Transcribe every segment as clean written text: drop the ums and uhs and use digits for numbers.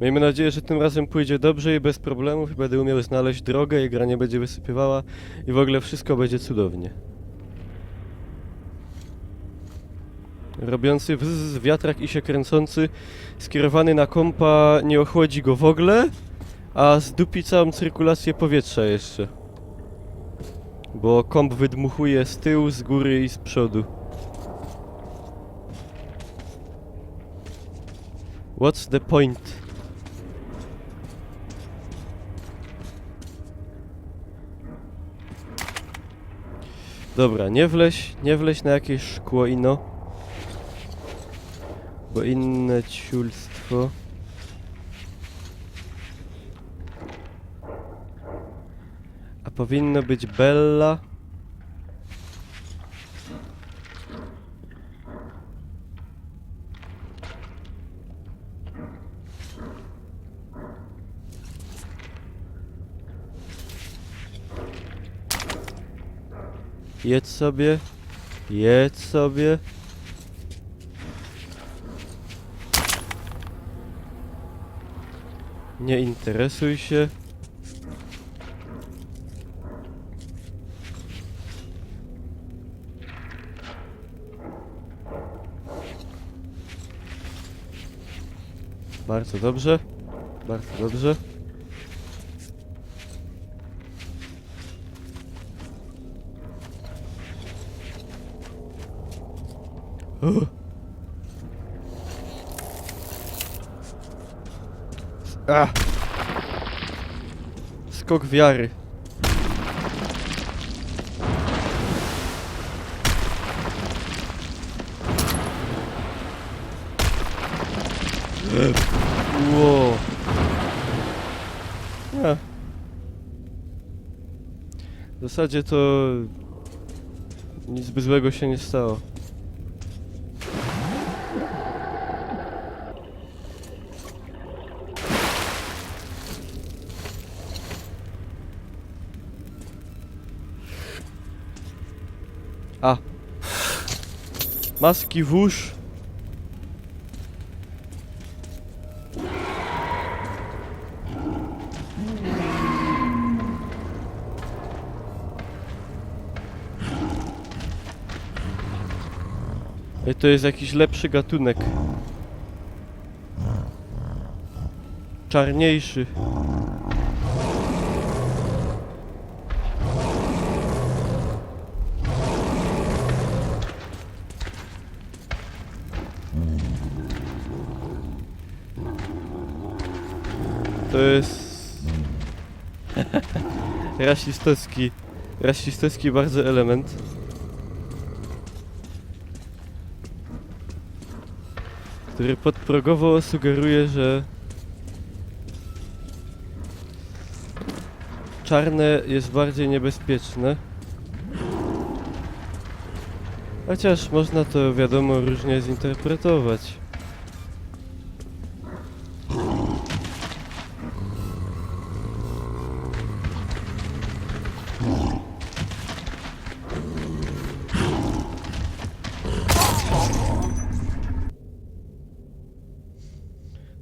Miejmy nadzieję, że tym razem pójdzie dobrze i bez problemów i będę umiał znaleźć drogę i gra nie będzie wysypywała i w ogóle wszystko będzie cudownie. Robiący wzz wiatrak i się kręcący, skierowany na kompa, nie ochłodzi go w ogóle, a zdupi całą cyrkulację powietrza jeszcze. Bo komp wydmuchuje z tyłu, z góry i z przodu. What's the point? Dobra, nie wleź na jakieś szkło ino. Bo inne ciulstwo. A powinno być Bella. Jedź sobie. Jedź sobie. Nie interesuj się. Bardzo dobrze. Bardzo dobrze. Skok wiary. Wow. Ja. W zasadzie to nic by złego się nie stało. A. Maski włóż. I to jest jakiś lepszy gatunek. Czarniejszy. To jest rasistowski bardzo element. Który podprogowo sugeruje, że czarne jest bardziej niebezpieczne. Chociaż można to, wiadomo, różnie zinterpretować.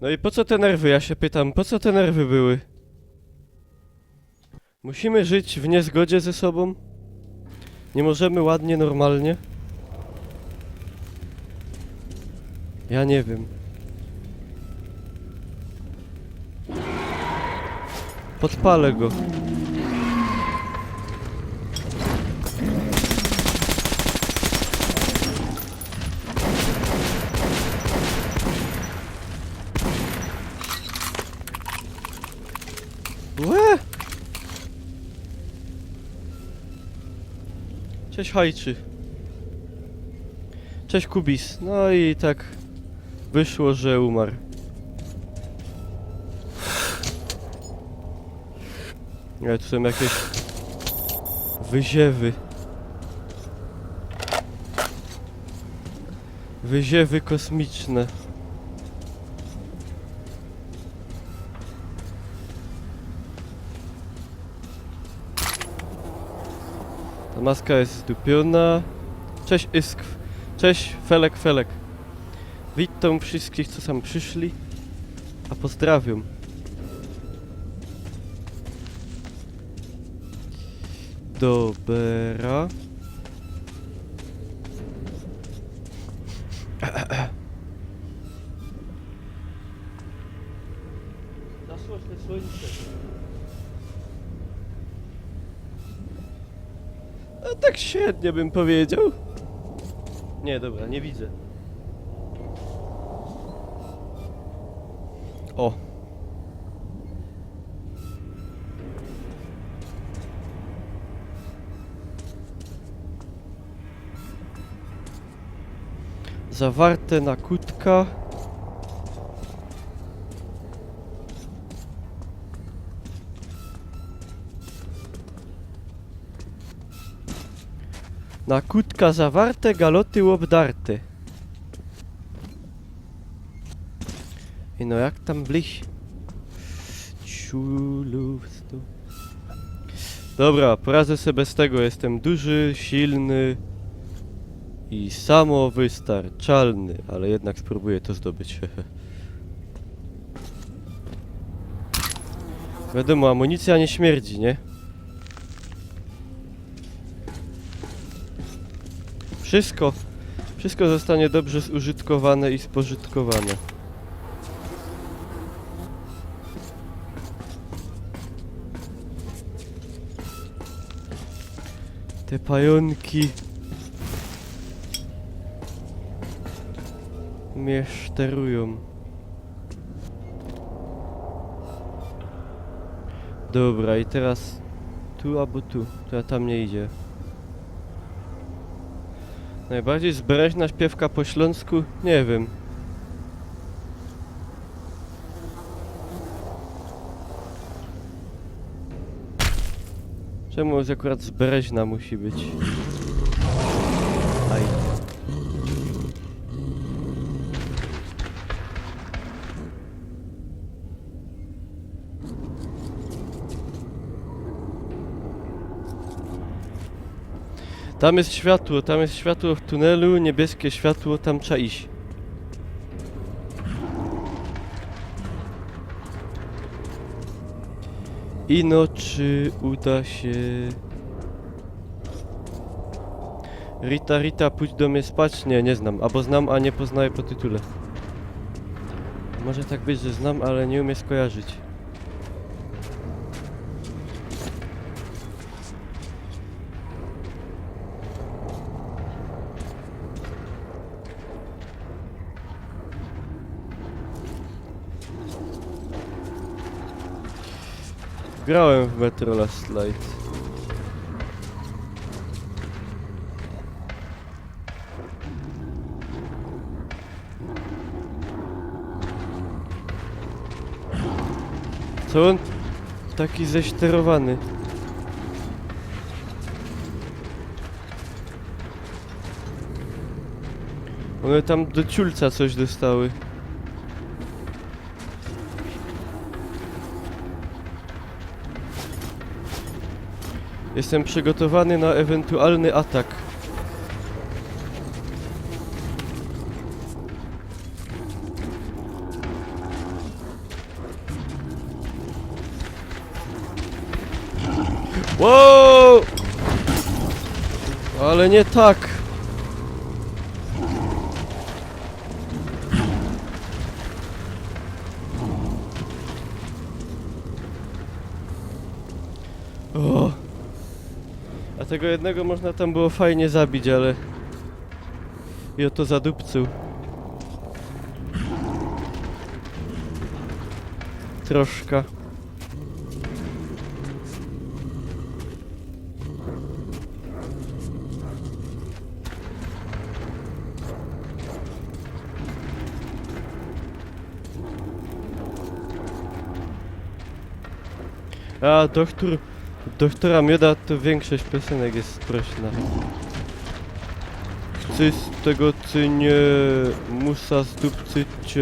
No i po co te nerwy? Ja się pytam, po co te nerwy były? Musimy żyć w niezgodzie ze sobą? Nie możemy ładnie, normalnie? Ja nie wiem. Podpalę go. Łe! Cześć Hajczy. Cześć Kubis. No i tak wyszło, że umarł. Ale tu są jakieś wyziewy. Wyziewy kosmiczne. Ta maska jest zdupiona. Cześć Iskw. Cześć Felek. Witam wszystkich, co tam przyszli. A pozdrawiam. Dobra. Zasłośne słońce. A tak średnio bym powiedział. Nie, dobra, nie widzę. O. Zawarte na kutka. Na kutka zawarte, galoty łobdarte. I no jak tam bliś? Ciulówstu. Dobra, poradzę sobie bez tego. Jestem duży, silny i samowystarczalny, ale jednak spróbuję to zdobyć. Wiadomo, amunicja nie śmierdzi, nie? Wszystko zostanie dobrze zużytkowane i spożytkowane. Te pająki mnie szterują. Dobra, i teraz tu albo tu. To tam nie idzie. Najbardziej zbereźna śpiewka po śląsku? Nie wiem. Czemu akurat zbereźna musi być? Aj. Tam jest światło w tunelu, niebieskie światło, tam trzeba iść. Ino, czy uda się... Rita, pójdź do mnie spać? Nie, nie znam. Albo znam, a nie poznaję po tytule. Może tak być, że znam, ale nie umiem skojarzyć. Grałem w Metro Last Light. Co on taki zesterowany? One tam do ciulca coś dostały. Jestem przygotowany na ewentualny atak. Wow! Ale nie tak. O! A tego jednego można tam było fajnie zabić, ale... I oto zadupcył. Troszkę. A, doktora Mioda to większość piosenek jest sprośna. Chcę z tego cynie musa zdupcyć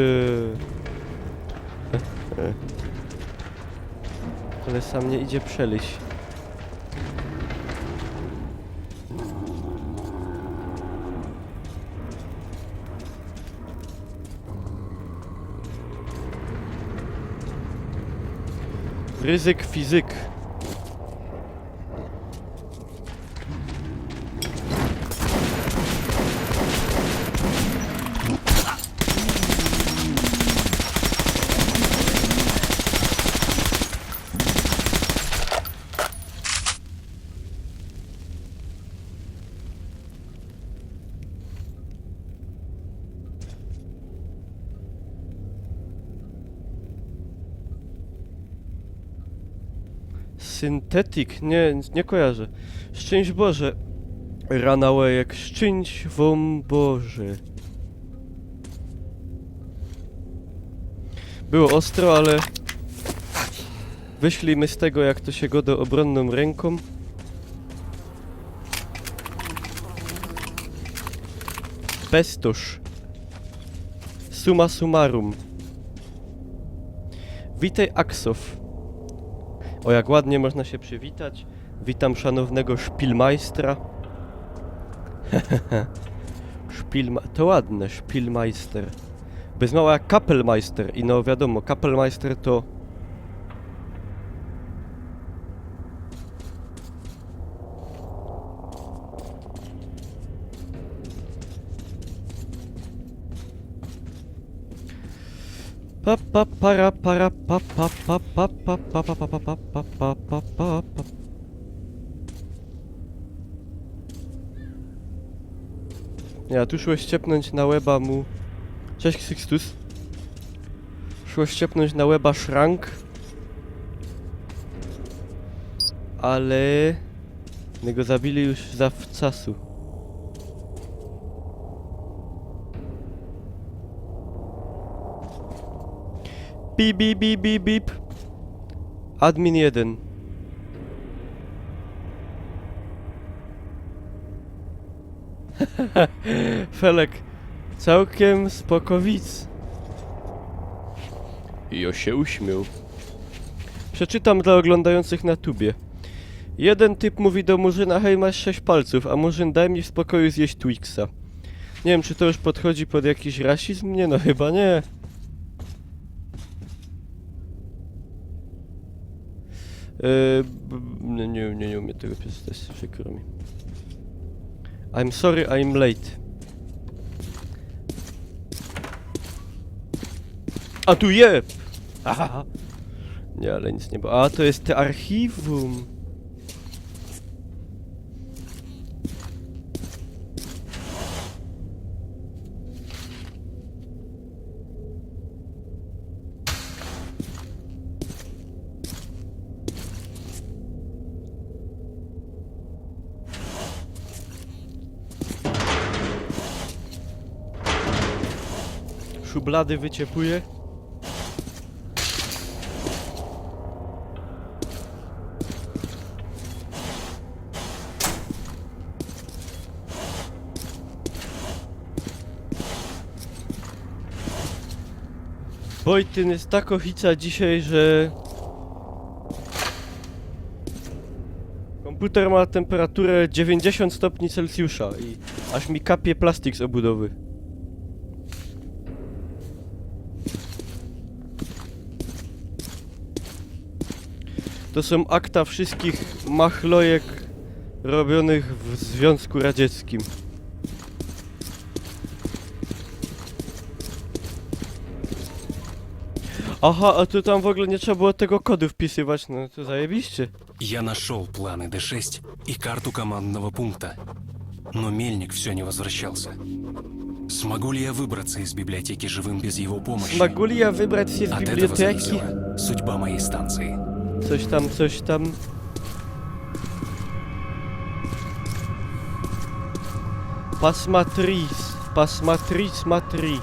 ale sam nie idzie przeliść. Ryzyk fizyk. Syntetik? Nie kojarzę. Szczęść Boże. Ranałejek, szczęść wam Boże. Było ostro, ale wyszliśmy z tego, jak to się godo, obronną ręką. Bestoż. Summa summarum. Witaj, Aksow. O, jak ładnie można się przywitać. Witam szanownego Szpilmajstra. To ładne, Szpilmeister. Bez mała jak Kapelmeister. I no wiadomo, Kapelmeister to... Pa pa para para pa pa pa pa pa pa pa pa pa pa pa pa pa pa pa. Ja tu szło ściepnąć na łeba mu... Cześć Sixtus. Szło ściepnąć na łeba szrank. Ale... My go zabili już zawczasu. Bip bip bip bip bip. Admin 1. Felek, całkiem spokowic. I się uśmiał. Przeczytam dla oglądających na tubie. Jeden typ mówi do Murzyna: hej, masz 6 palców, a Murzyn: daj mi w spokoju zjeść Twixa. Nie wiem, czy to już podchodzi pod jakiś rasizm? Nie, no chyba nie. Nie umiem tego przeczytać, przykro mi. I'm sorry, I'm late. A tu je! Aha. Nie, ale nic nie było. A, to jest te archiwum. Szublady wyciepuje. Wojtyn jest tak ochica dzisiaj, że... Komputer ma temperaturę 90 stopni Celsjusza i aż mi kapie plastik z obudowy. To są akta wszystkich machlojek robionych w Związku Radzieckim. Aha, a tu tam w ogóle nie trzeba było tego kodu wpisywać, no to zajebiście. Я нашел планы Д6 и карту командного пункта, но Мельник все не возвращался. Смогу ли я выбраться из библиотеки живым без его помощи? Могу ли я выбрать się z От этого biblioteki? зависела судьба моей станции. Coś tam, coś tam. Pasmatrice matri.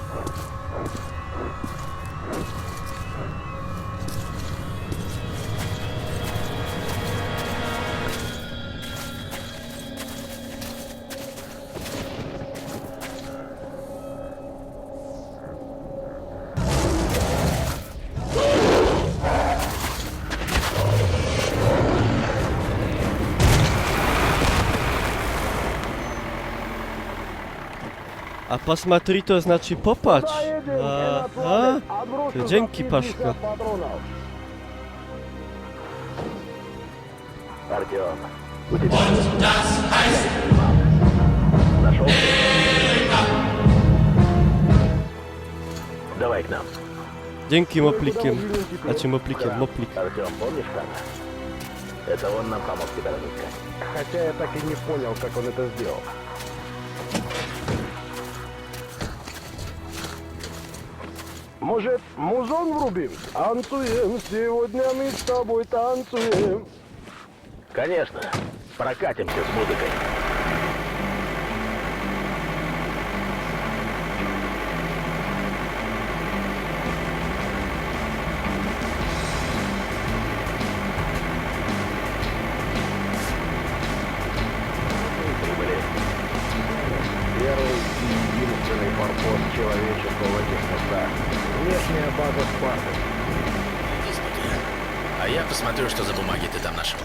A pasmatri to znaczy popatrz. Aha. To dzięki, Paszka. Артем, у тебя нашел? Давай к нам. Dzięki moplikiem. Znaczy moplikiem, moplik. Артем, помнишь Хана? Это он нам помог тебя разыскать. Хотя я так и не понял, как он это сделал. Может, музон врубим? Танцуем, сегодня мы с тобой танцуем. Конечно, прокатимся с музыкой. Прибыли. Первый и единственный форпост человечества в этих местах. Внешняя база Спарты. Иди смотри. А я посмотрю, что за бумаги ты там нашел.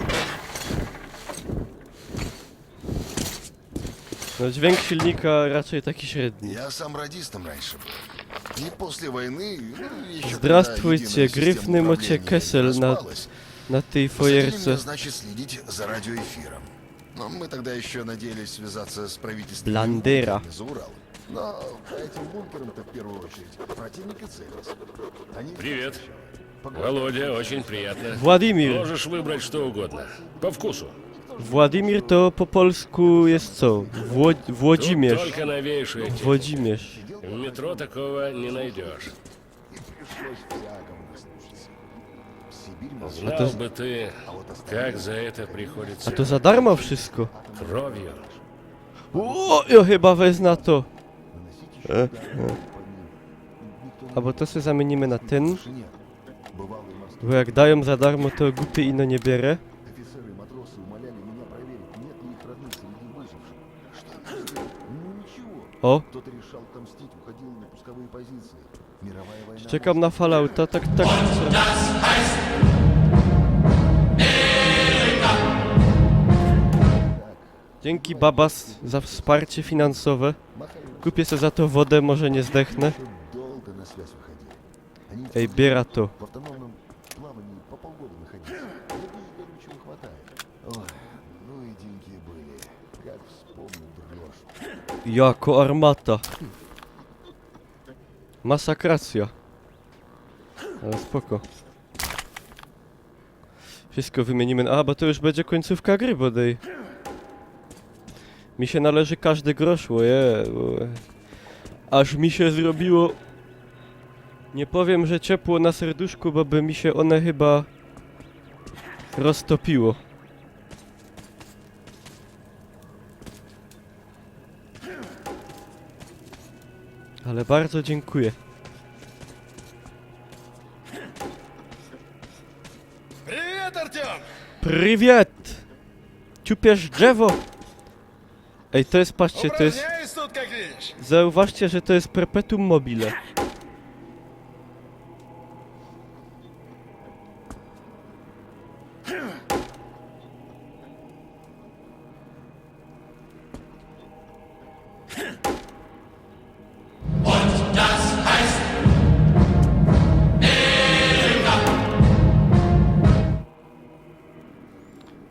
No dźwięk silnika raczej taki średni. Я сам радистом раньше был. И после войны, еще Здравствуйте, грифный моте Кессель на tej Фойерце. fojerce. Значит, следить за радиоэфиром. Но мы тогда еще надеялись связаться с правительством Бландера. за Урал. Но по этим бункерам-то в первую очередь противник и целился. Они... Привет. Володя, очень приятно. Władimir. Можешь выбрать что угодно. По вкусу. Władimir to po polsku jest co? Тут Włodzimierz. только новейшие техники. Włodzimierz. В метро такого не найдешь. Пришлось всякому наслушаться. В Сибирь мы Знал бы ты, как за это приходится A to za darmo wszystko. кровью. O, ja chyba wezmę to. A bo to sobie zamienimy na ten. бывалые морские Bo jak dają za darmo, to głupie ino nie bierę. офицеры и матросы умоляли меня проверить, нет ли их родных среди выживших. Что мне сделать? Ну ничего. O, Кто-то решал отомстить, уходил на пусковые позиции. Мировая война... czekam na Fallouta, tak. Dzięki Babas za wsparcie finansowe. Kupię sobie za to wodę, może nie zdechnę. Долго на связь выходили. Они Ej, biera to. в автономном плавании по полгода находились. Горючего хватает. Ой, ну и деньги были. Как вспомню, дрожь. Jako armata. Masakracja. Ale spoko. Wszystko wymienimy. A, bo to już będzie końcówka gry bodaj. Mi się należy każdy grosz, aż mi się zrobiło... Nie powiem, że ciepło na serduszku, bo by mi się one chyba... roztopiło. Ale bardzo dziękuję. Привет, Артем! Привет! Ciupiesz drzewo! Ej, to jest, patrzcie, to jest... Упражняюсь тут, как видишь. Zauważcie, że to jest perpetuum mobile.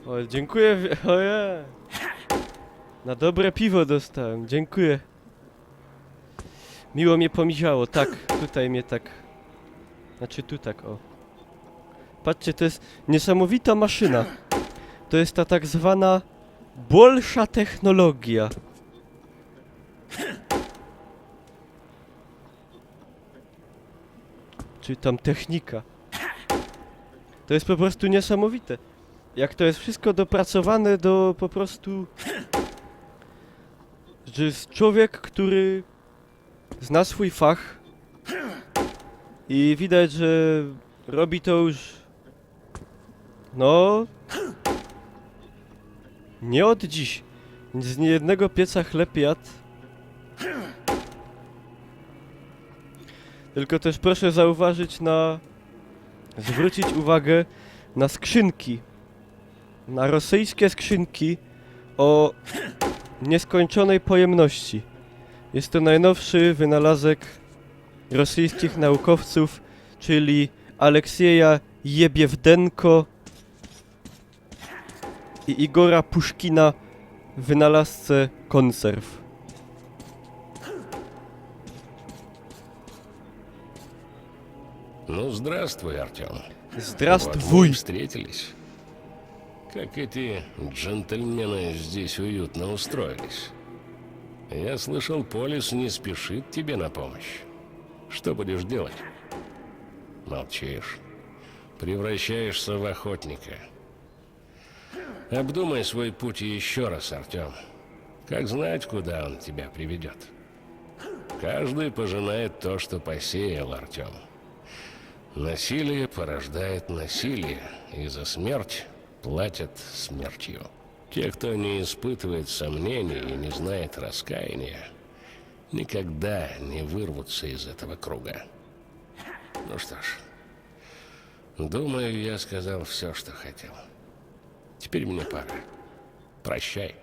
O, dziękuję, ojej. Na dobre piwo dostałem, dziękuję. Miło mnie pomiziało, tak, tutaj mnie tak... Znaczy tu tak, o. Patrzcie, to jest niesamowita maszyna. To jest ta tak zwana... Bolsza technologia. Czy tam technika. To jest po prostu niesamowite. Jak to jest wszystko dopracowane do po prostu... Że jest człowiek, który zna swój fach i widać, że robi to już... No... Nie od dziś. Z niejednego pieca chleb jadł. Tylko też proszę zauważyć na... Zwrócić uwagę na skrzynki. Na rosyjskie skrzynki o nieskończonej pojemności. Jest to najnowszy wynalazek rosyjskich naukowców, czyli Aleksieja Jebiewdenko i Igora Puszkina, wynalazcę konserw. Ну, здравствуй, Артем. Вот мы и Zdrastwuj! встретились. Как эти джентльмены здесь уютно устроились. Я слышал, Полис не спешит тебе на помощь. Что будешь делать? Молчишь. Превращаешься в охотника. Обдумай свой путь еще раз, Артем. Как знать, куда он тебя приведет. Каждый пожинает то, что посеял, Артем. Насилие порождает насилие, и за смерть платят смертью. Те, кто не испытывает сомнений и не знает раскаяния, никогда не вырвутся из этого круга. Ну что ж, думаю, я сказал все, что хотел. Теперь мне пора. Прощай.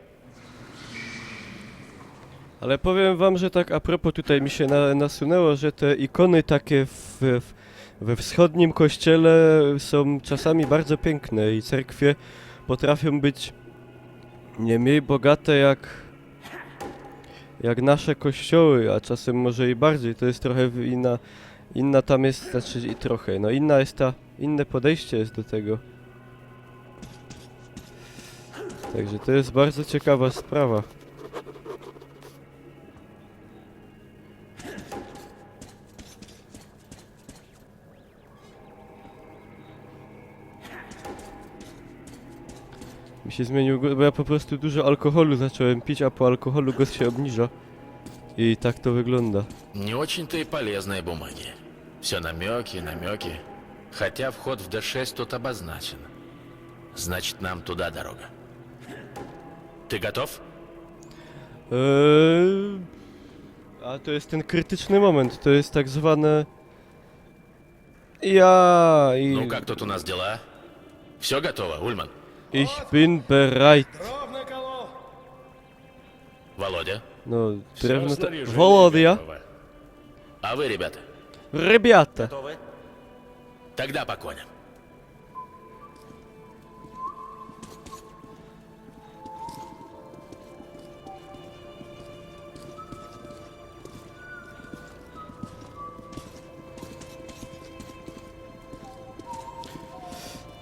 Ale powiem wam, że tak a propos tutaj mi się nasunęło, że te ikony takie we wschodnim kościele są czasami bardzo piękne i cerkwie potrafią być nie mniej bogate jak nasze kościoły, a czasem może i bardziej. To jest trochę inna tam jest, znaczy i trochę, no inna jest inne podejście jest do tego. Także to jest bardzo ciekawa sprawa. Mi się zmienił, bo ja po prostu dużo alkoholu zacząłem pić, a po alkoholu głos się obniża. I tak to wygląda. Не очень-то и полезные бумаги. Все намеки, намеки. Хотя вход в D6 тут обозначен. Значит, нам туда дорога. Ты готов? A to jest ten krytyczny moment, to jest tak zwane... Ja i... Ну, как тут у нас дела? Все готово, Ульман? Ich bin bereit. Володя? No, Всё drewno to... снаряжение Wolodia? готово. А вы, ребята? Rybiata. Тогда по коням.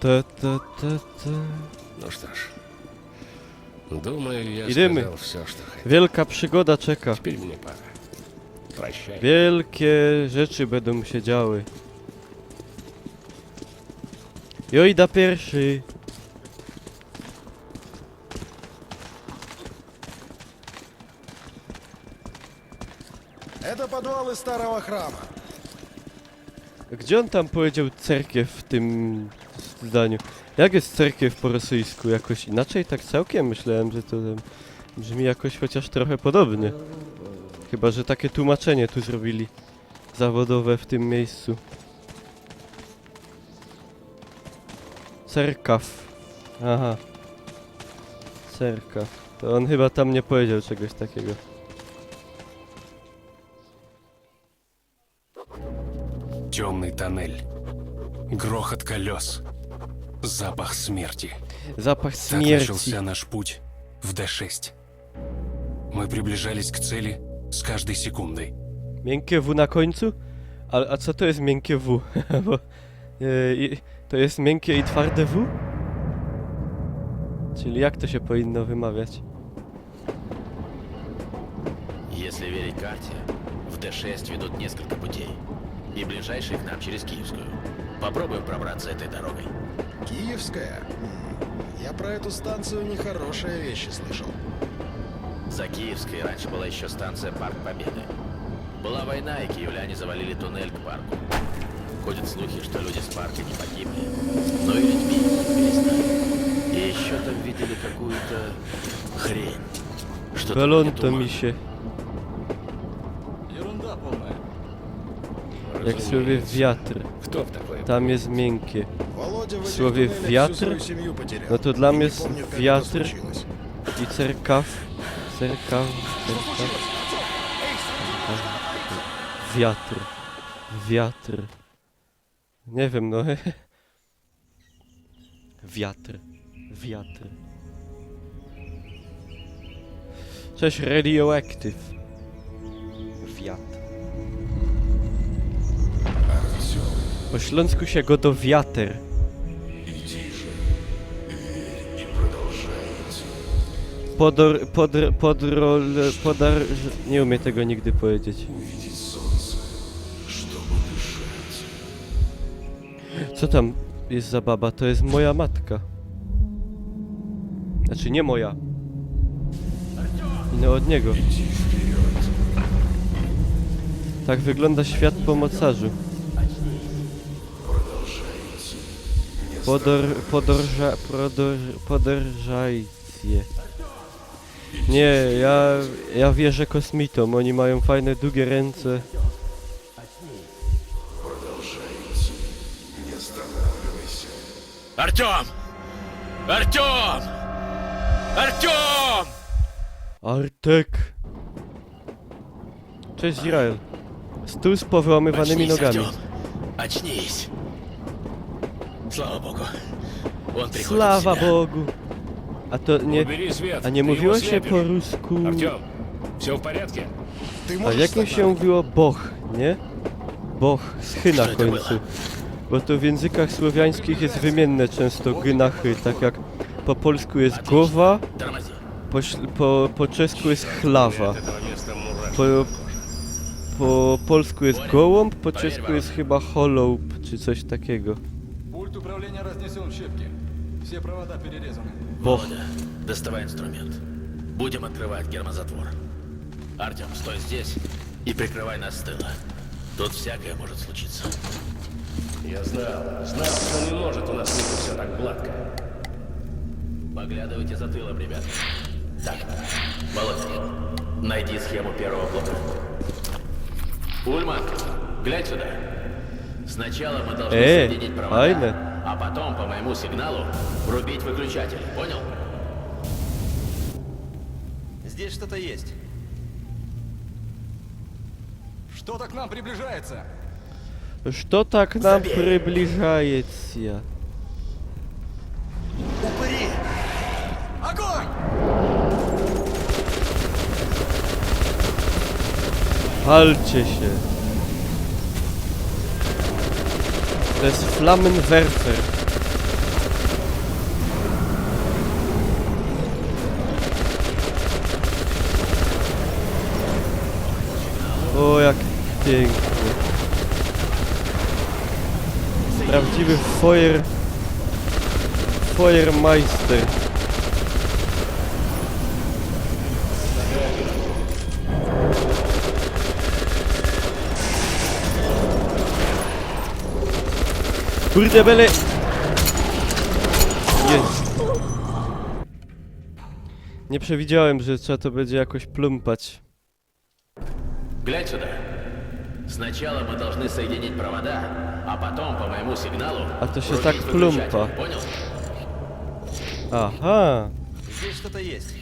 Ta. Ну что ж, думаю, я Idziemy. сказал все, что хотел. Wielka przygoda czeka. Теперь мне пора. Прощай. Wielkie rzeczy będą się działy. Jojda pierwszy. Это подвалы старого храма. Gdzie on tam powiedział cerkiew w tym zdaniu? Jak jest cerkiew po rosyjsku? Jakoś inaczej? Tak całkiem myślałem, że to tam brzmi jakoś chociaż trochę podobnie. Chyba, że takie tłumaczenie tu zrobili zawodowe w tym miejscu. Cerkaw. Aha. Cerkaw. To on chyba tam nie powiedział czegoś takiego. Темный тоннель. Грохот колес. Запах смерти. Zapach Так śmierci. начался наш путь в Д6. Мы приближались к цели с каждой секундой. Miękkie W na końcu? A co to jest miękkie W? Bo, to jest miękkie i twarde W? Czyli jak to się powinno wymawiać? Если верить карте, в D6 ведут несколько путей. И ближайший к нам через Киевскую. Попробуем пробраться этой дорогой. Киевская? Я про эту станцию нехорошие вещи слышал. За Киевской раньше была еще станция Парк Победы. Была война, и киевляне завалили туннель к парку. Ходят слухи, что люди с парка не погибли, но и людьми не перестали. И еще там видели какую-то хрень. Что-то Balon вроде to тумана. mi się. Ерунда полная. Jak w słowie wiatr. Кто в такое? Tam jest miękkie. Володя в В этих слове туннелях «вятр» всю свою семью потерял. no to dla И mnie не jest помнит, как это wiatr случилось. i cerkaw. Wiatr. Wiatr. Nie wiem, no. Wiatr. Wiatr. Cześć, Radioactive. Wiat. Po śląsku się go do wiater. Nie umiem tego nigdy powiedzieć. Co tam jest za baba? To jest moja matka. Znaczy nie moja. Inna od niego. Tak wygląda świat po mocarzu. Podążajcie. Nie, ja wierzę kosmitom. Oni mają fajne, długie ręce. Артем! Артем! Артем! Artek. Cześć, Izrael. Stół z powyłamywanymi nogami. Артем! Очнись! Слава Богу! Он приходит в Sława себя. Bogu. A to nie... Убери свет. A nie ты mówiło его się слепишь. po rusku... Артем, все в порядке? Ты A можешь jak mi встать się на mówiło Boch, nie? Boch, schy na Co to było? końcu. Bo to w językach słowiańskich jest wymienne często gy na chy, tak jak po polsku jest głowa, Тормози. po czesku jest chlawa. От этого места мурашки. Po polsku jest gołąb, po czesku jest chyba holoub, czy coś takiego. Пульт управления разнесен в щепки. Все провода перерезаны. Boch. Володя, доставай инструмент. Будем открывать гермозатвор. Артем, стой здесь и прикрывай нас с тыла. Тут всякое может случиться. Я знал, что не может у нас выйти все так гладко. Поглядывайте за тылом, ребят. Так, Володя, найди схему первого блока. Ульман, глянь сюда. Сначала мы должны соединить провода, файно. а потом по моему сигналу врубить выключатель. Понял? Здесь что-то есть. Что-то к нам приближается. Что так нам приближается? Упыри! Огонь! Palcie się. To jest Flammenwerfer. O, jak pięknie. Prawdziwy Feuermeister. Kurde bele! Jest. Nie przewidziałem, że trzeba to będzie jakoś plumpać. Глянь сюда. Сначала мы должны соединить провода, а потом по моему сигналу А то się врубить tak выключатель. plumpa. Понял? Aha! Здесь что-то есть.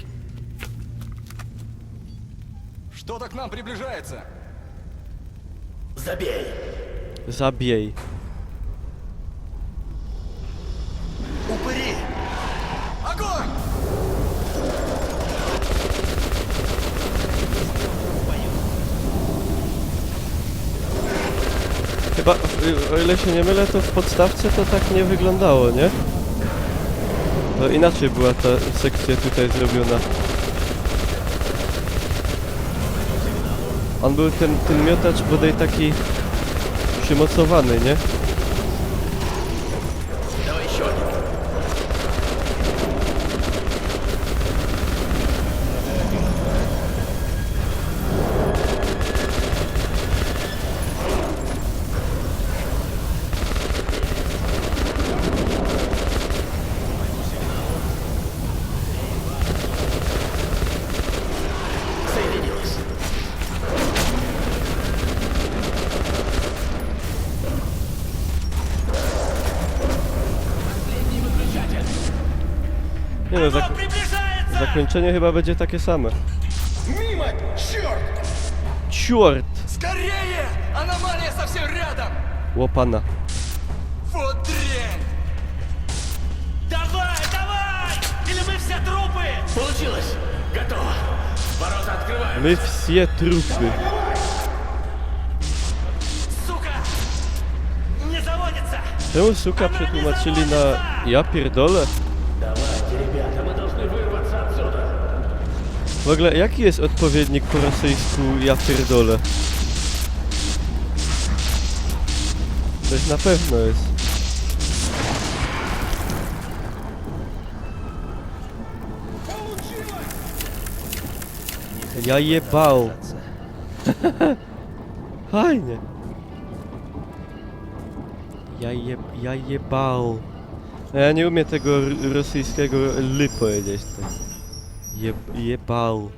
Что-то к нам приближается. Забей. Zabij. Упыри! Огонь! Chyba, o ile się nie mylę, to w podstawce to tak nie wyglądało, nie? To inaczej była ta sekcja tutaj zrobiona. On był ten miotacz bodaj taki przymocowany, nie? Давай еще один. Соединилось. Nie no, zakończenie chyba będzie takie same. Мимо! Черт! Ciort! Скорее! Аномалия совсем рядом! Łopana. Вот дрянь! Получилось! Готово! My wsie trupy. Czemu suka przetłumaczyli na ja pierdolę? W ogóle jaki jest odpowiednik po rosyjsku ja pierdolę? Coś na pewno jest. Ja jebał. Fajnie. Ja jebał. Ja nie umiem tego rosyjskiego ly powiedzieć. Tak. Jebał.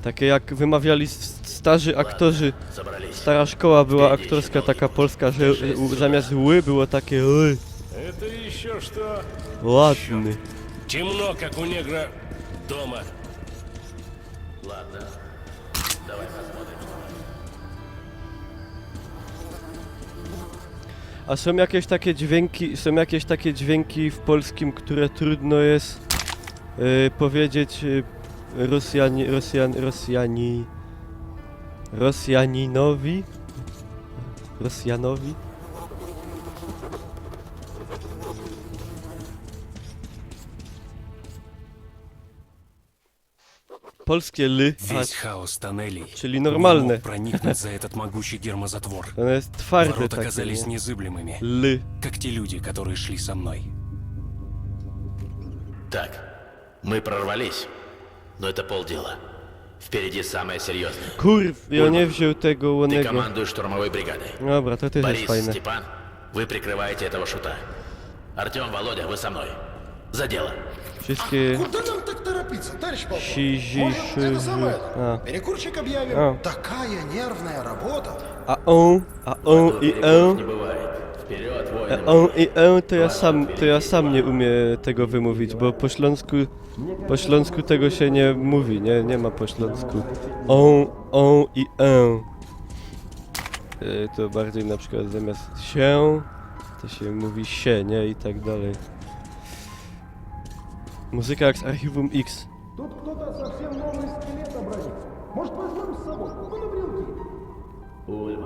Takie jak wymawiali starzy aktorzy. Stara szkoła była aktorska taka polska, że zamiast ły było takie ly. Это еще что? Ładny. Темно, как у негра дома. A są jakieś takie dźwięki w polskim, które trudno jest powiedzieć Rosjanowi? Polskie ly, Весь хаос тоннелей czyli не normalne. мог проникнуть за этот могучий гермозатвор. Ono jest twarde Ворота takie, казались nie? незыблемыми, Ly. как те люди, которые шли со мной. Так, мы прорвались, но это полдела. Впереди самое серьезное. Kurw, ja nie wziął tego Ты łonego. командуешь штурмовой бригадой. Dobra, to też jest Борис, fajne. Степан, вы прикрываете этого шута. Артем, Володя, вы со мной. За дело. Wszystkie Куда нам так торопиться, товарищ полковник? sizi... Может, это самое? A. Перекурчик объявим? А. Такая нервная работа. A on i Перекуров не бывает. Вперед, воины. on i to ja sam nie umiem tego wymówić, bo po śląsku tego się nie mówi, nie ma po śląsku. On i to bardziej na przykład zamiast się, to się mówi się, nie? I tak dalej. Muzyka jak z Archiwum X. Тут кто-то совсем новый скелет обронил. Может, возьмем с собой? Ну, на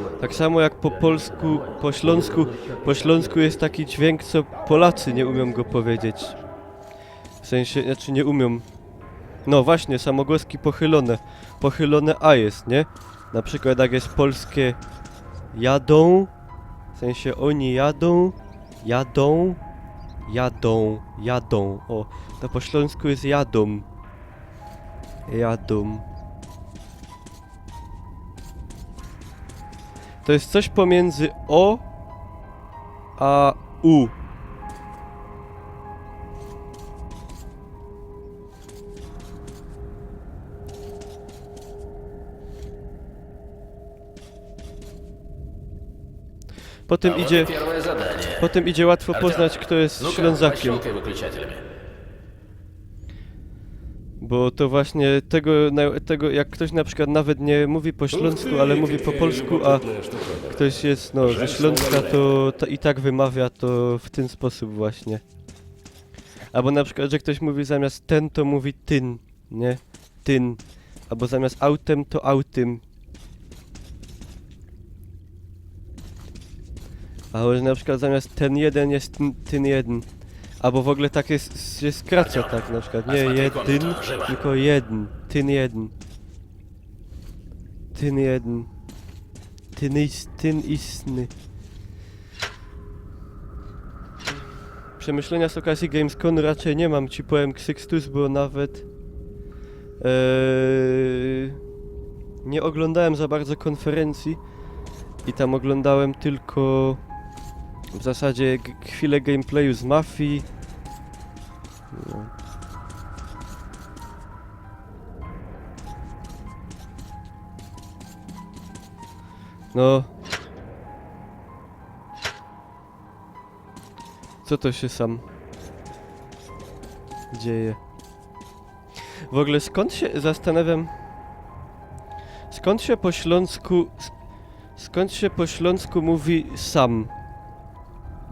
брелки. Tak samo jak po polsku, po śląsku jest taki dźwięk, co Polacy nie umią go powiedzieć. W sensie, znaczy nie umią. No właśnie, samogłoski pochylone. Pochylone A jest, nie? Na przykład jak jest polskie jadą, w sensie oni jadą. O, to po śląsku jest jadą. To jest coś pomiędzy O a U. Potem Вот idzie, и первое задание. potem idzie łatwo Артём, poznać, kto jest ну-ка, Ślązakiem. пощелкай выключателями. Bo to właśnie tego, jak ktoś na przykład nawet nie mówi po śląsku, ale mówi po polsku, a ktoś jest no ze Śląska, to i tak wymawia to w ten sposób właśnie. Albo na przykład, że ktoś mówi zamiast ten, to mówi tyn, nie? Tyn. Albo zamiast autem, to autym. Albo że na przykład zamiast ten jeden jest ten jeden. Albo w ogóle tak jest, się skraca tak na przykład, nie jeden, tylko jeden, ten jeden. Ten jeden. Ten istny. Przemyślenia z okazji Gamesconu raczej nie mam, ci powiem Xixtus, bo nawet nie oglądałem za bardzo konferencji i tam oglądałem tylko w zasadzie chwilę gameplayu z Mafii. No. No. Co to się sam dzieje? W ogóle skąd się, zastanawiam, skąd się po śląsku mówi sam?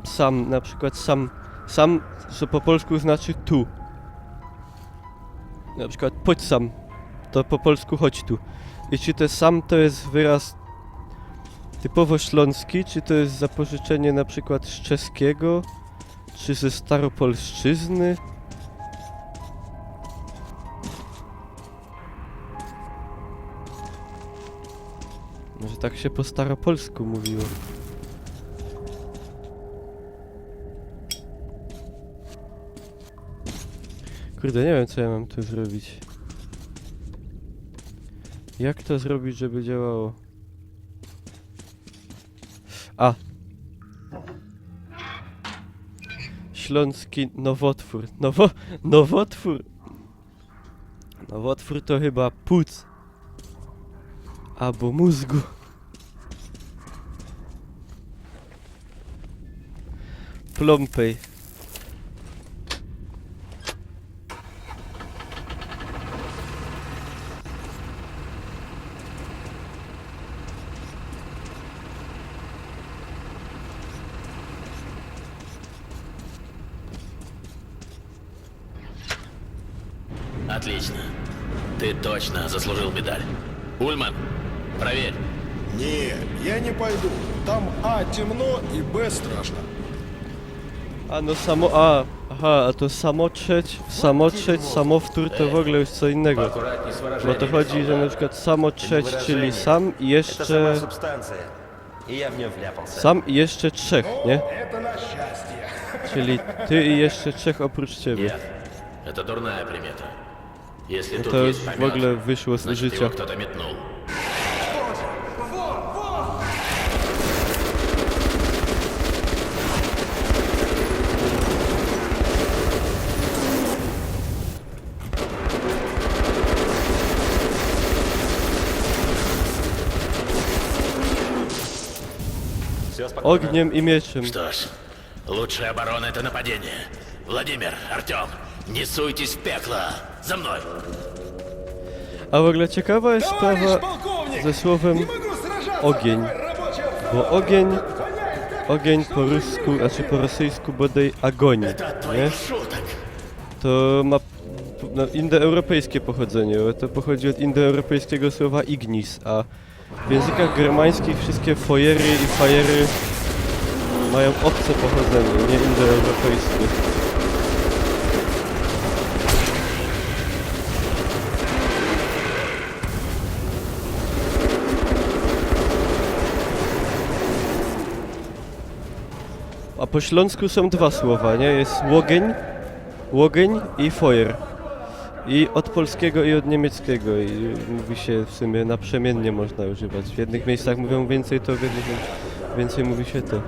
Sam, na przykład sam, co po polsku znaczy tu. Na przykład chodź sam, to po polsku chodź tu. I czy to sam to jest wyraz typowo śląski, czy to jest zapożyczenie na przykład z czeskiego, czy ze staropolszczyzny? Może tak się po staropolsku mówiło. Kurde, nie wiem co ja mam tu zrobić. Jak to zrobić, żeby działało? A! Śląski nowotwór. Nowotwór! Nowotwór to chyba płuc. Albo mózgu. Plompej. Отлично. Ты точно заслужил медаль. Ульман, проверь. Не, я не пойду. Там А темно и Б страшно. A no aha, a to samotrzeć, samowtór to w ogóle już co innego. Аккуратней с Bo выражениями. to chodzi, że na przykład samotrzeć, czyli sam i Это сама jeszcze... субстанция. И я в нее вляпался. Sam i jeszcze trzech, nie? Это на счастье. Czyli ty i jeszcze trzech oprócz ciebie. Нет, это дурная примета. Если тут To już есть w помет, ogóle wyszło z значит życia. его кто-то метнул. Все спокойно. Ogniem i mieczem. Что ж, лучшая оборона — это нападение. Владимир, Артем, не суйтесь в пекло. За мной. A w ogóle ciekawa jest sprawa полковник! ze słowem Могу сражаться! ogień. Рабочая Bo ogień po rusku, znaczy po rosyjsku bodaj agoń, Это от nie? твоих шуток. To ma no, indoeuropejskie pochodzenie, bo to pochodzi od indoeuropejskiego słowa ignis, a w językach germańskich wszystkie fojery i fajery mają obce pochodzenie, nie indoeuropejskie. A po śląsku są dwa słowa, nie? Jest łogień i fojer. I od polskiego i od niemieckiego i mówi się w sumie naprzemiennie można używać. W jednych miejscach mówią więcej to, w jednych więcej mówi się to.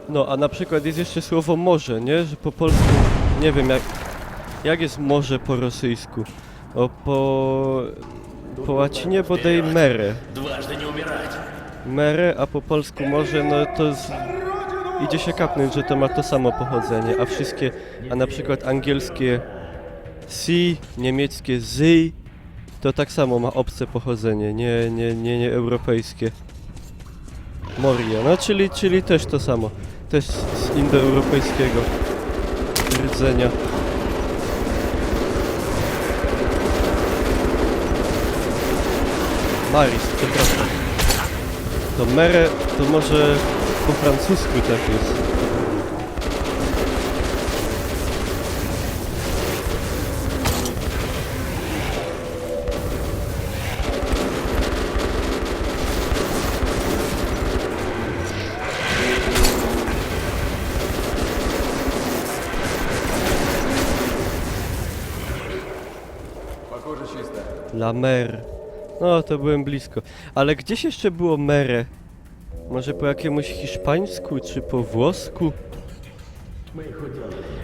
No, a na przykład jest jeszcze słowo morze, nie? Że po polsku, nie wiem jak jest morze po rosyjsku. O, po łacinie bodaj mere. Дважды не умирать. Mere, a po polsku morze, no to idzie się kapnąć, że to ma to samo pochodzenie, a na przykład angielskie sea, niemieckie zy, to tak samo ma obce pochodzenie, nie europejskie. Moria, no czyli też to samo. Też z indoeuropejskiego rdzenia. Maris, przepraszam. To mere, to może po francusku tak jest. Похоже, чисто. La mer. No, to byłem blisko. Ale gdzieś jeszcze było mere? Może po jakiemuś hiszpańsku, czy po włosku?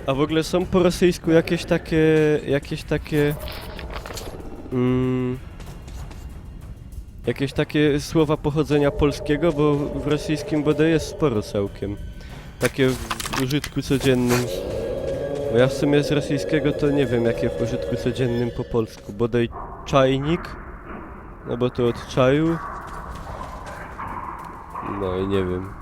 A w ogóle są po rosyjsku jakieś takie... jakieś takie słowa pochodzenia polskiego, bo w rosyjskim bodaj jest sporo całkiem. Takie w użytku codziennym. Bo ja w sumie z rosyjskiego to nie wiem jakie w użytku codziennym po polsku. Bodaj czajnik, no bo to od czaju. No i nie wiem.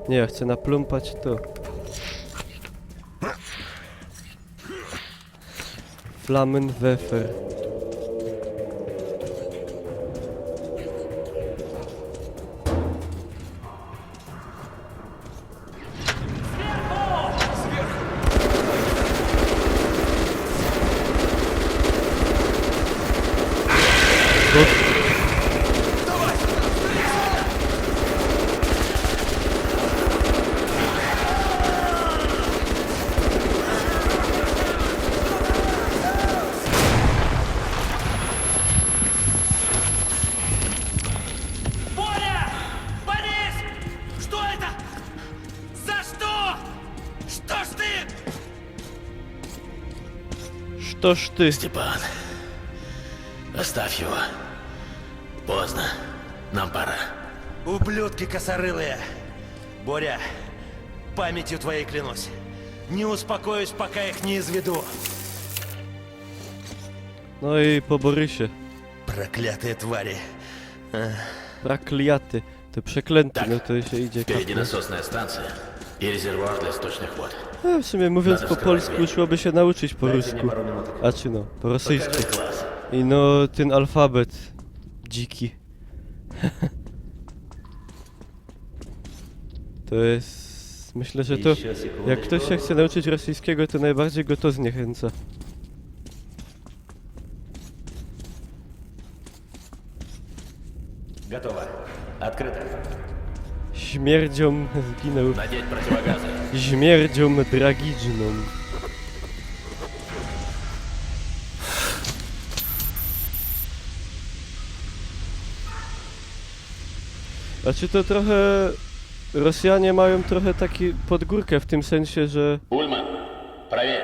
Nie, ja chcę naplumpać to. Flammenwerfer. Боря! Борис! Что это? За что? Что ж ты? Что ж ty? Степан, оставь его. Поздно. Нам пора. Ублюдки косорылые! Боря, памятью твоей клянусь. Не успокоюсь, пока их не изведу. No i po Borysie. Проклятые твари. Prakliaty. To przeklęty, Tak. no to się idzie Впереди kapnąć. насосная станция и резервуар для сточных вод. A w sumie mówiąc Надо po wskroić polsku drzwi. szłoby się nauczyć po Дайте мне rusku. пару минут. A czy no, po rosyjsku. Покажи класс. I no, ten alfabet dziki. To jest... Myślę, że to... Еще секундочку. Jak ktoś się chce nauczyć rosyjskiego, to najbardziej go to zniechęca. Готово. Открыто. Śmierdzią zginął. Надеть противогазы. Śmierdzią dragiczną. Znaczy to trochę... Rosjanie mają trochę taki podgórkę w tym sensie, że... Ульман, проверь.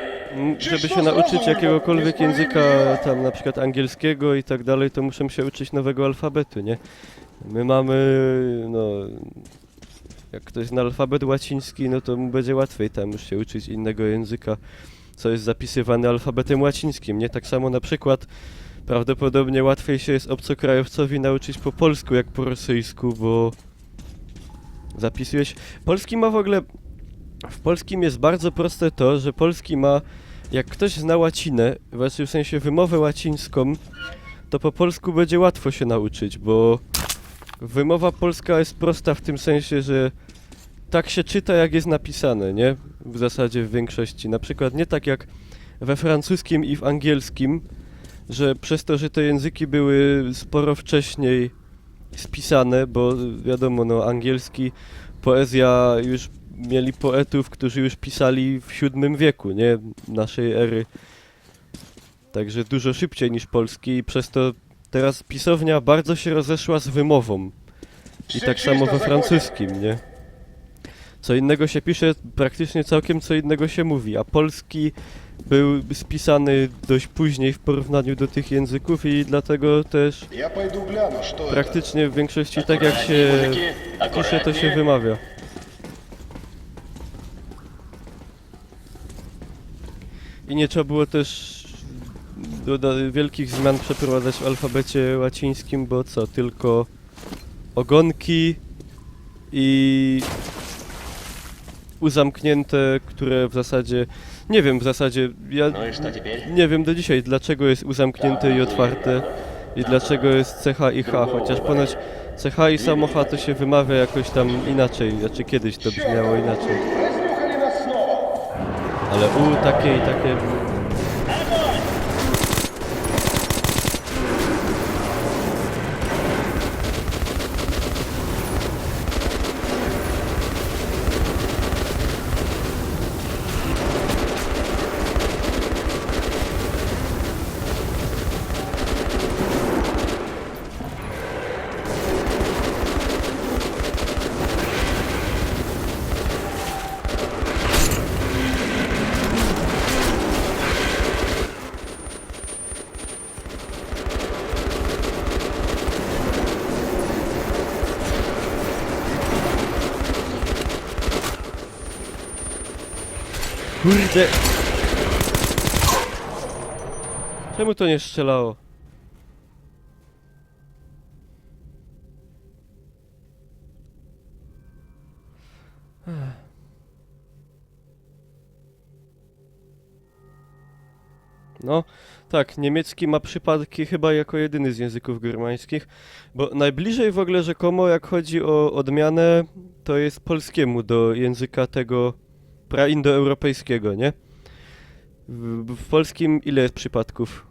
Żeby się nauczyć jakiegokolwiek języka, tam na przykład angielskiego i tak dalej, to muszą się uczyć nowego alfabetu, nie? My mamy, no... Jak ktoś zna alfabet łaciński, no to mu będzie łatwiej tam już się uczyć innego języka, co jest zapisywane alfabetem łacińskim, nie? Tak samo na przykład prawdopodobnie łatwiej się jest obcokrajowcowi nauczyć po polsku jak po rosyjsku, bo... Zapisujesz... Polski ma w ogóle... W polskim jest bardzo proste to, że polski ma... Jak ktoś zna łacinę, właśnie w sensie wymowę łacińską, to po polsku będzie łatwo się nauczyć, bo... Wymowa polska jest prosta w tym sensie, że... Tak się czyta jak jest napisane, nie? W zasadzie w większości. Na przykład nie tak jak we francuskim i w angielskim, że przez to, że te języki były sporo wcześniej spisane, bo wiadomo, no angielski, poezja już mieli poetów, którzy już pisali w VII wieku, nie? Naszej ery. Także dużo szybciej niż polski i przez to teraz pisownia bardzo się rozeszła z wymową. I tak samo we francuskim, nie? Co innego się pisze, praktycznie całkiem co innego się mówi, a polski był spisany dość później w porównaniu do tych języków i dlatego też Я пойду гляну, что praktycznie w większości tak jak się pisze, to się wymawia. I nie trzeba było też wielkich zmian przeprowadzać w alfabecie łacińskim, bo co, tylko ogonki i uzamknięte, które w zasadzie, nie wiem w zasadzie, ja nie wiem do dzisiaj dlaczego jest uzamknięte i otwarte i dlaczego jest CH i H, chociaż ponoć CH i samo H to się wymawia jakoś tam inaczej, znaczy kiedyś to brzmiało inaczej. Ale U takie i takie... Kurde! Czemu to nie strzelało? No, tak, niemiecki ma przypadki chyba jako jedyny z języków germańskich, bo najbliżej w ogóle rzekomo, jak chodzi o odmianę, to jest polskiemu do języka tego praindoeuropejskiego, nie? W polskim ile jest przypadków?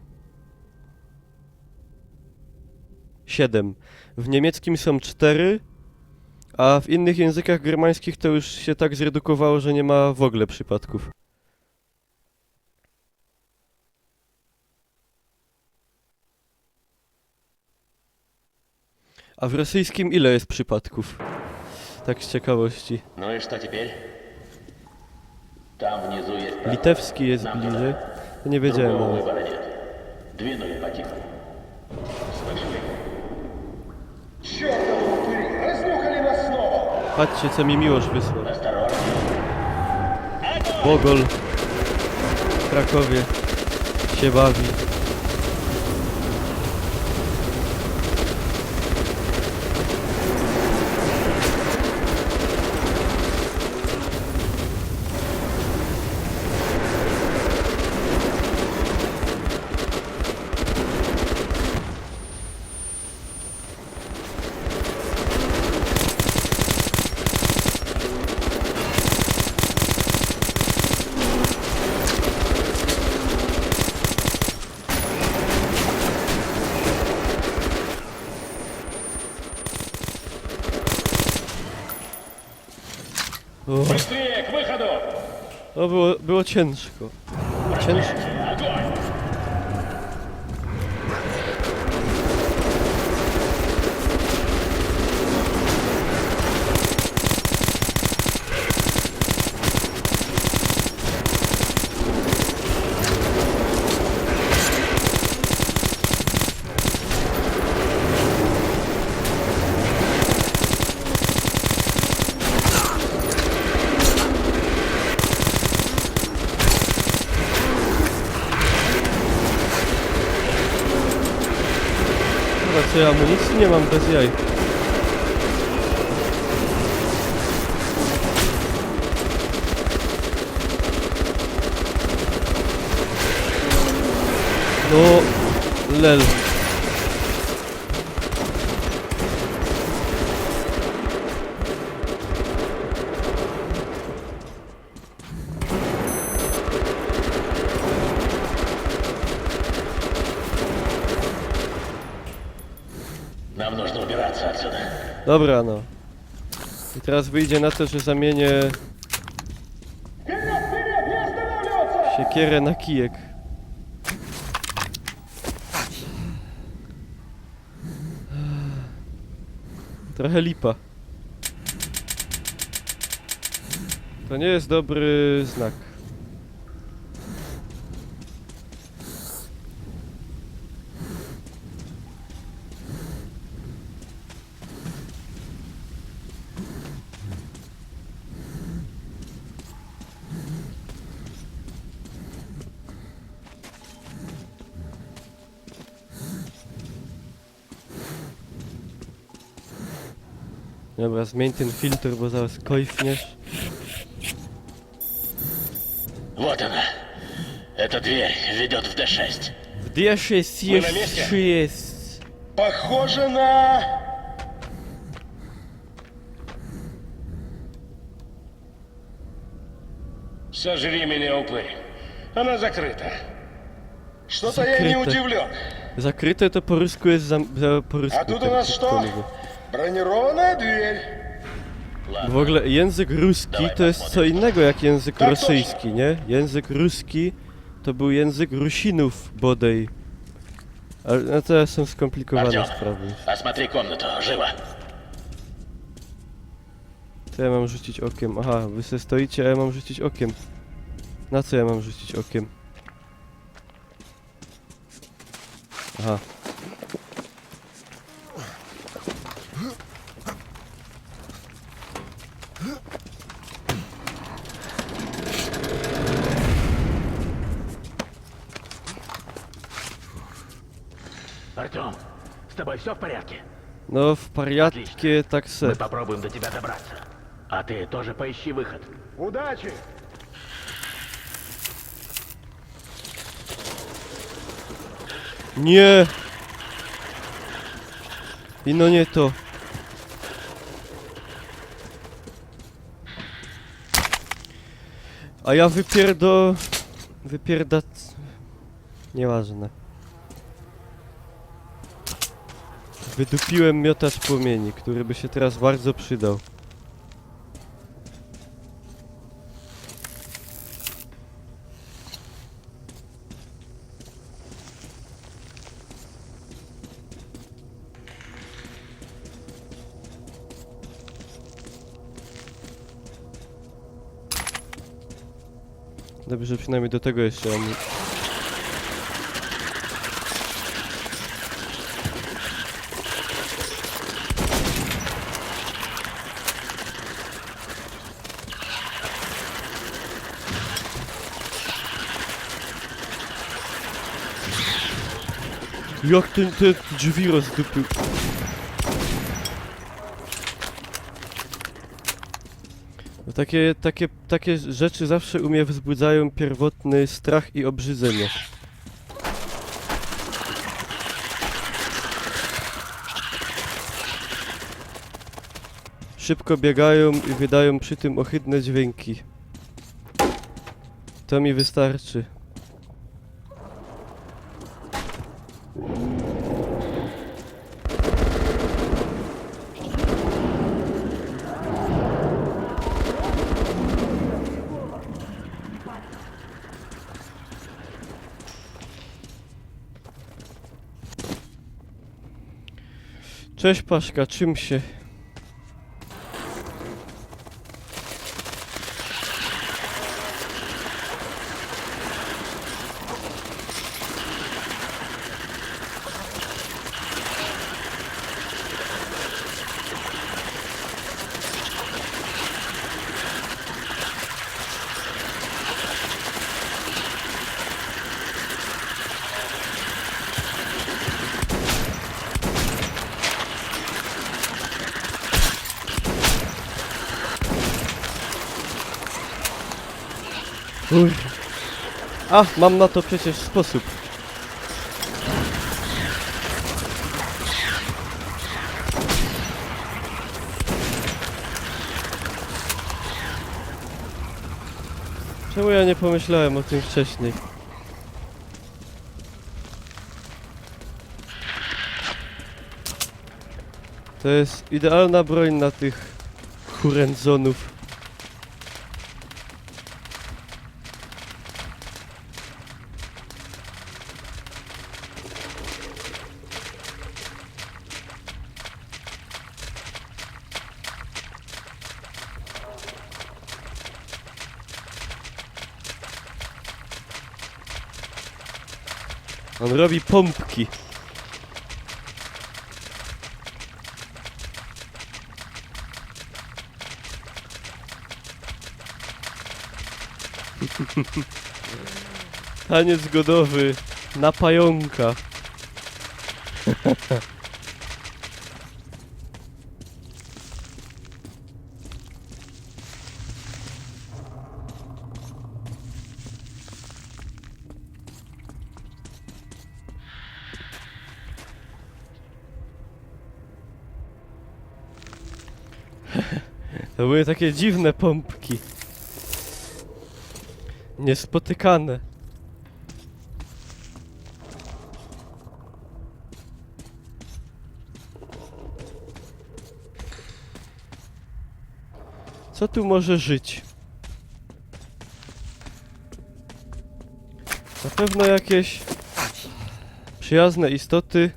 7. W niemieckim są 4, a w innych językach germańskich to już się tak zredukowało, że nie ma w ogóle przypadków. A w rosyjskim ile jest przypadków? Tak z ciekawości. Ну и что теперь? Там внизу есть... Litewski jest bliżej. To nie wiedziałem Другого nawet. выбора нет. Двинули по-тихому. Слышали? Patrzcie, co mi Miłosz wysłał. Осторожно. Bogol w Krakowie się bawi. O, Быстрее, к выходу! o było ciężko. Ciężko. Огонь! Dobra, co ja amunicji nie mam bez jaj. No, lel. Нам нужно убираться отсюда. Dobra, no. I teraz wyjdzie na to, że zamienię siekierę na kijek. Trochę lipa. To nie jest dobry znak. Dobra, zmień ten filtr, bo zaraz kojfniesz. Вот она. Эта дверь ведет в Д6. W D6 jest. Похоже на... Сожри меня, упырь. Она закрыта. Что-то я не Закрыта. удивлен. Zakryte to po rusku jest po rusku. А тут у tak нас szybko что? mówię. Bронированная дверь. W ogóle język ruski to jest co innego jak język Tak, rosyjski, nie? Język ruski to był język Rusinów bodaj. Ale no to są skomplikowane Артём, sprawy. осмотри комнату. Живо. Co ja mam rzucić okiem? Aha, wy se stoicie, a ja mam rzucić okiem. Na co ja mam rzucić okiem? Aha. Артем, с тобой все в порядке? No, w pariatkie tak se. Мы попробуем до тебя добраться. А ты тоже поищи выход. Удачи! Nie! I no nie to. A ja wypierda... Nieważne. Wydupiłem miotacz płomieni, który by się teraz bardzo przydał. Dobrze, że przynajmniej do tego jeszcze mam... Jak ten te drzwi rozdupił? No takie rzeczy zawsze u mnie wzbudzają pierwotny strach i obrzydzenie. Szybko biegają i wydają przy tym ohydne dźwięki. To mi wystarczy. Cześć Paszka, czym się? Uj. A, mam na to przecież sposób. Czemu ja nie pomyślałem o tym wcześniej? To jest idealna broń na tych Hurenzonów. On robi pompki. Taniec godowy na pająka. To były takie dziwne pompki. Niespotykane. Co tu może żyć? Na pewno jakieś przyjazne istoty,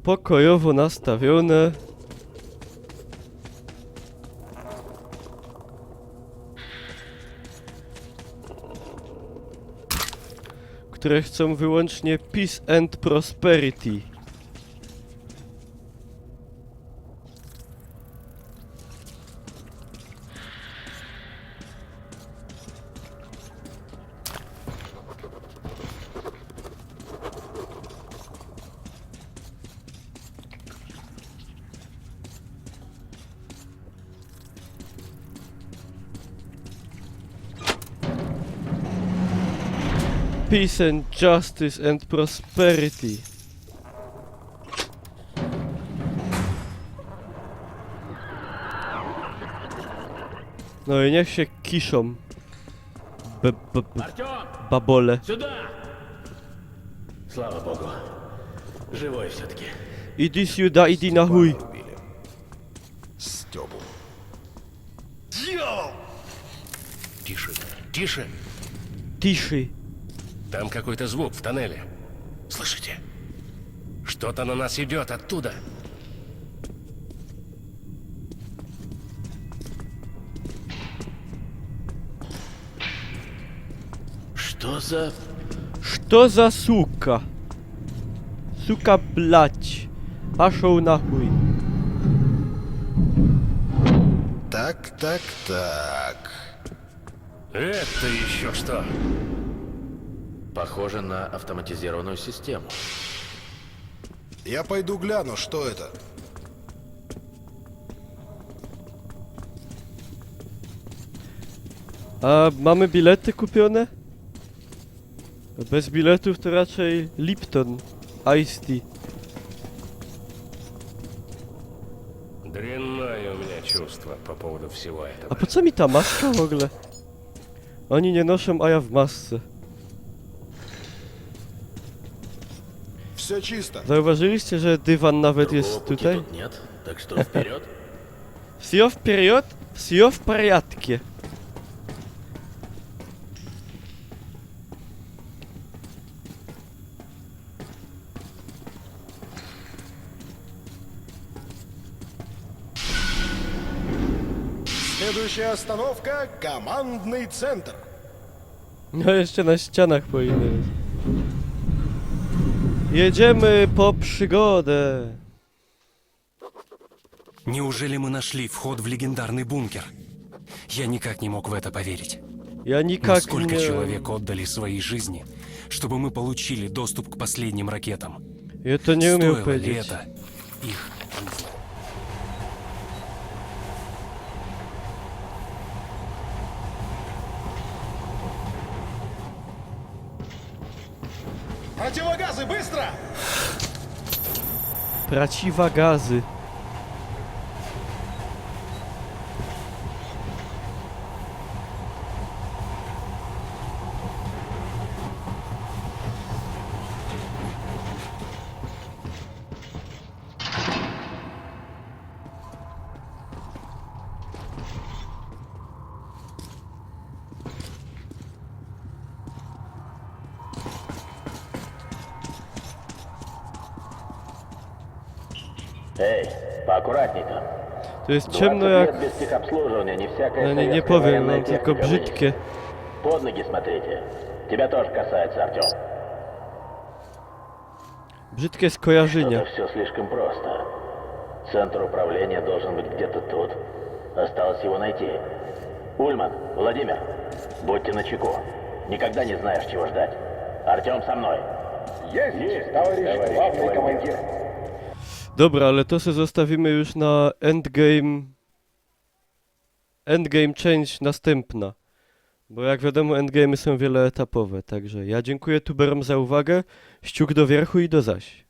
pokojowo nastawione. Które chcą wyłącznie peace and prosperity. Peace and justice and prosperity. No i niech się kiszą. Артем, Babole. сюда! Слава богу. Живой все-таки. Иди сюда, иди на хуй. Стёбу. Тише, тише. Тише. Там какой-то звук в тоннеле. Слышите? Что-то на нас идет оттуда. Что за... Что за сука? Сука, блядь. Пошел нахуй. Так, так, так. Это еще что? Похоже на автоматизированную систему. Я пойду гляну, что это. A mamy bilety kupione? Bez biletów to raczej Lipton Iced Tea. Дрянное у меня чувство по поводу всего A этого. po co mi ta maska w ogóle? Oni nie noszą, a ja w masce. Все чисто. Zauważyliście, że dywan nawet Другого jest пути tutaj? тут нет, так что вперед. Все вперед, все в порядке. Следующая остановка — командный центр. No jeszcze na ścianach powinny być. Jedziemy po przygodę. Неужели мы нашли вход в легендарный бункер? Я никак не мог в это поверить. Ja Но nikak сколько nie... человек отдали свои жизни, чтобы мы получили доступ к последним ракетам? Ja to nie umiem Стоило ли powiedzieć. это их жизни? Противогазы, быстро! Praciwa gazy. Эй, поаккуратней там. To jest 20 ciemno лет jak... без техобслуживания, не всякая No nie советская powiem военная wam, tylko техника brzydkie. вынесет. Под ноги смотрите. Тебя тоже касается, Артем. Brzydkie skojarzenia. Это все слишком просто. Центр управления должен быть где-то тут. Осталось его найти. Ульман, Владимир, будьте начеку. Никогда не знаешь, чего ждать. Артем со мной. Есть, товарищ главный командир. Dobra, ale to se zostawimy już na endgame... Endgame change następna. Bo jak wiadomo, endgamy są wieloetapowe, także ja dziękuję tuberom za uwagę, ściuk do wierchu i do zaś.